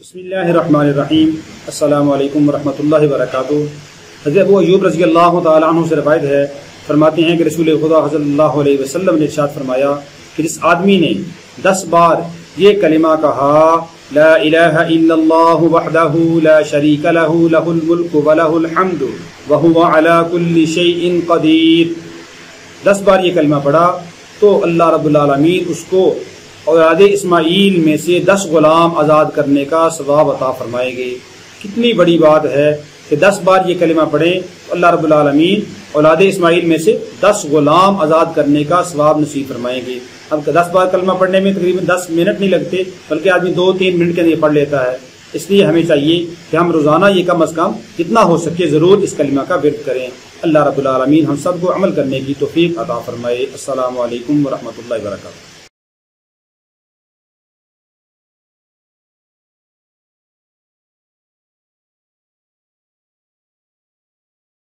बिस्मिल्लाहिर्रहमानिर्रहीम। अस्सलामु अलैकुम वरहमतुल्लाहि वबरकातुहू। हज़रत अबू अय्यूब रज़ी अल्लाह तआला अन्हु से रवायत है, फरमाते हैं कि रसूल खुदा सल्लल्लाहु अलैहि वसल्लम ने इरशाद फरमाया कि जिस आदमी ने 10 बार ये कलिमा कहा, ला इलाहा इल्लल्लाहु वहदहू ला शरीका लहू लहुल मुल्कु व लहुल हम्दु व हुवा अला कुल्ली शैइन क़दीर, 10 बार ये कलिमा पढ़ा तो अल्लाह रब्बुल आलमीन उसको औलाद इस्माईल में से 10 गुलाम आज़ाद करने का सवाब अता फरमाएंगे। कितनी बड़ी बात है कि 10 बार ये कलिमा पढ़ें तो अल्लाह रब्बुल आलमीन औलाद इस्माईल में से 10 गुलाम आज़ाद करने का सवाब नसीब फरमाएंगे। अब 10 बार कलिमा पढ़ने में तकरीबन 10 मिनट नहीं लगते, बल्कि आदमी 2-3 मिनट के अंदर पढ़ लेता है। इसलिए हमें चाहिए कि हम रोज़ाना ये कम अज़ कम जितना हो सके ज़रूर इस कलिमा का विर्द करें। अल्लाह रब्बुल आलमीन हम सबको अमल करने की तौफीक अता फरमाए। अस्सलामु अलैकुम व रहमतुल्लाहि व बरकातुहू।